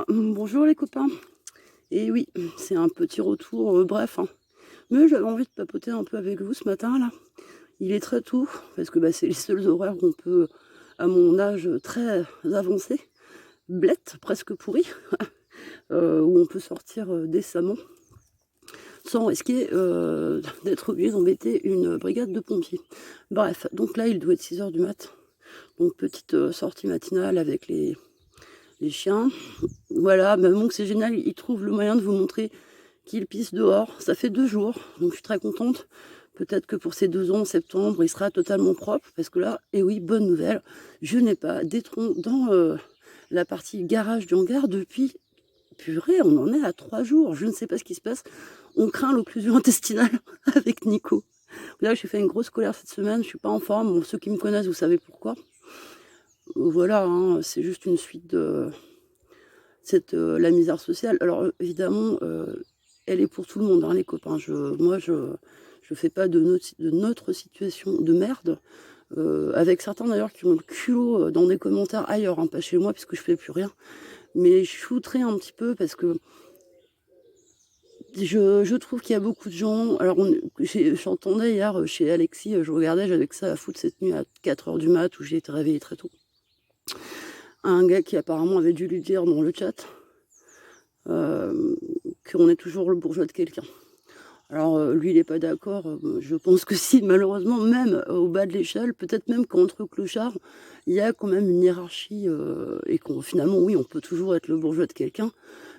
Bonjour les copains. Et oui, c'est un petit retour, bref, hein. Mais j'avais envie de papoter un peu avec vous ce matin là. Il est très tôt, parce que, c'est les seuls horaires qu'on peut, à mon âge très avancé, blette, presque pourri, où on peut sortir, décemment, sans risquer, d'être obligé d'embêter une brigade de pompiers. Bref, donc là, il doit être 6 heures du mat. Donc petite, sortie matinale avec les chiens. Voilà, donc c'est génial, il trouve le moyen de vous montrer qu'il pisse dehors. Ça fait 2 jours, donc je suis très contente. Peut-être que pour ces 2 ans, en septembre, il sera totalement propre, parce que là, et oui, bonne nouvelle, je n'ai pas d'étron dans la partie garage du hangar depuis, purée, on en est à 3 jours. Je ne sais pas ce qui se passe. On craint l'occlusion intestinale avec Nico. Là, j'ai fait une grosse colère cette semaine, je suis pas en forme. Bon, ceux qui me connaissent, vous savez pourquoi. Voilà, hein, c'est juste une suite de la misère sociale. Alors évidemment, elle est pour tout le monde, hein, les copains. Moi, je fais pas de notre situation de merde, avec certains d'ailleurs qui ont le culot, dans des commentaires ailleurs, hein, pas chez moi puisque je fais plus rien. Mais je shooterai un petit peu parce que je trouve qu'il y a beaucoup de gens. Alors j'entendais hier, chez Alexis, je regardais, j'avais que ça à foutre cette nuit à 4 heures du mat où j'ai été réveillée très tôt. Un gars qui apparemment avait dû lui dire dans le chat qu'on est toujours le bourgeois de quelqu'un. Alors lui, il est pas d'accord, je pense que si, malheureusement, même au bas de l'échelle, peut-être même qu'entre clochards, il y a quand même une hiérarchie, et qu'on finalement, oui, on peut toujours être le bourgeois de quelqu'un.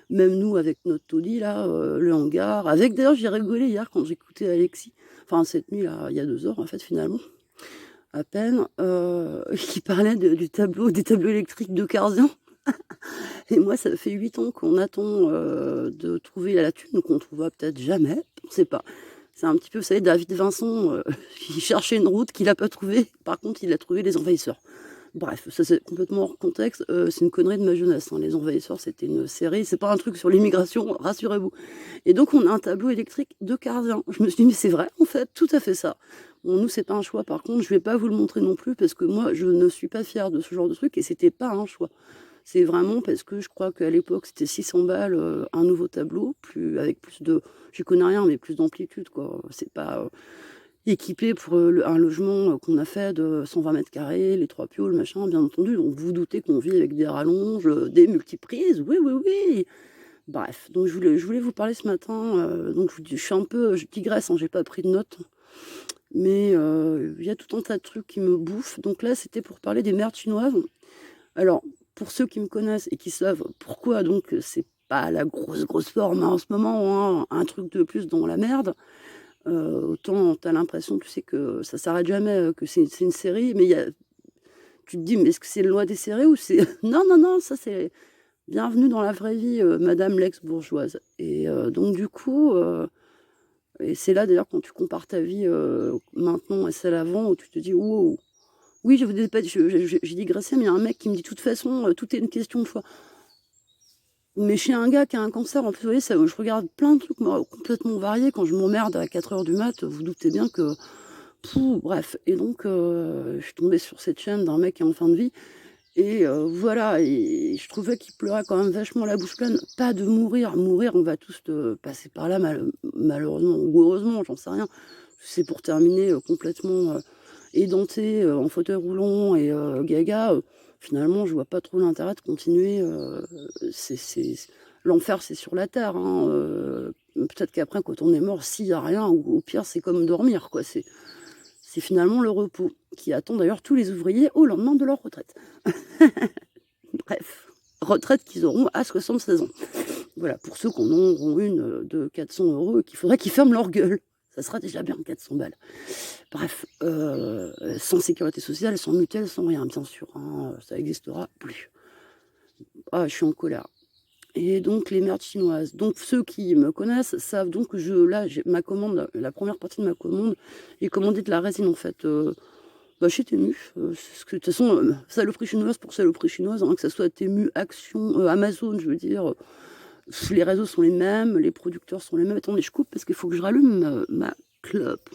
Même nous, avec notre taudis là, le hangar, avec d'ailleurs, j'ai rigolé hier quand j'écoutais Alexis, enfin cette nuit là, il y a 2 heures en fait finalement, à peine, qui parlait des tableaux électriques de Carzian. Et moi, ça fait 8 ans qu'on attend, de trouver la thune qu'on trouvera peut-être jamais, on sait pas. C'est un petit peu, vous savez, David Vincent, qui cherchait une route qu'il a pas trouvée. Par contre, il a trouvé Les Envahisseurs. Bref, ça c'est complètement hors contexte, c'est une connerie de ma jeunesse, hein. Les Envahisseurs, c'était une série, c'est pas un truc sur l'immigration, rassurez-vous. Et donc on a un tableau électrique de Carvien. Je me suis dit: «Mais c'est vrai, en fait, tout à fait ça». Bon, nous, c'est pas un choix, par contre, je vais pas vous le montrer non plus parce que moi, je ne suis pas fière de ce genre de truc et c'était pas un choix. C'est vraiment parce que je crois qu'à l'époque, c'était 600 balles, un nouveau tableau, avec plus de, j'y connais rien, mais plus d'amplitude, quoi. C'est pas, équipé pour, un logement, qu'on a fait de 120 m², les 3 pioles, machin, bien entendu. Donc vous vous doutez qu'on vit avec des rallonges, des multiprises, oui, oui, oui. Bref, donc je voulais vous parler ce matin, donc je digresse, hein, j'ai pas pris de notes, mais il y a tout un tas de trucs qui me bouffent. Donc là, c'était pour parler des merdes chinoises. Alors, pour ceux qui me connaissent et qui savent pourquoi donc c'est pas la grosse forme, hein, en ce moment, hein, un truc de plus dans la merde, autant tu as l'impression, tu sais, que ça s'arrête jamais, que c'est une série, mais tu te dis: «Mais est-ce que c'est une loi des séries ou c'est» non, non, non, ça c'est bienvenue dans la vraie vie, madame l'ex-bourgeoise. Et donc du coup, et c'est là d'ailleurs quand tu compares ta vie, maintenant et celle avant, où tu te dis: «Wow». Oui, je vous ai pas dit, j'ai digressé, mais il y a un mec qui me dit: «De toute façon, tout est une question de choix». Mais chez un gars qui a un cancer, en plus, vous voyez, ça, je regarde plein de trucs, moi, complètement variés. Quand je m'emmerde à 4 heures du mat, vous doutez bien que bref. Et donc je suis tombée sur cette chaîne d'un mec qui est en fin de vie et voilà. Et je trouvais qu'il pleurait quand même vachement la bouche pleine. Pas de mourir. Mourir, on va tous passer par là, malheureusement ou heureusement, j'en sais rien. C'est pour terminer, complètement, édenté, en fauteuil roulant et gaga, finalement, je vois pas trop l'intérêt de continuer, c'est l'enfer, c'est sur la terre, hein, peut-être qu'après, quand on est mort, s'il y a rien, ou au pire, c'est comme dormir, quoi. C'est finalement le repos, qui attend d'ailleurs tous les ouvriers au lendemain de leur retraite. Bref, retraite qu'ils auront à 76 ans. Voilà, pour ceux qui en auront une, de 400 € et qu'il faudrait qu'ils ferment leur gueule. Ça sera déjà bien 400 balles. Bref, sans sécurité sociale, sans mutuelle, sans rien, bien sûr, hein, ça n'existera plus. Ah, je suis en colère. Et donc les merdes chinoises. Donc ceux qui me connaissent savent donc que j'ai ma commande, la première partie de ma commande est commandée de la résine en fait, chez Temu. C'est ce que de toute façon, saloperie chinoise pour saloperie chinoise, hein, que ça soit Temu, Action, Amazon, je veux dire, les réseaux sont les mêmes, les producteurs sont les mêmes. Attendez, je coupe parce qu'il faut que je rallume, ma clope.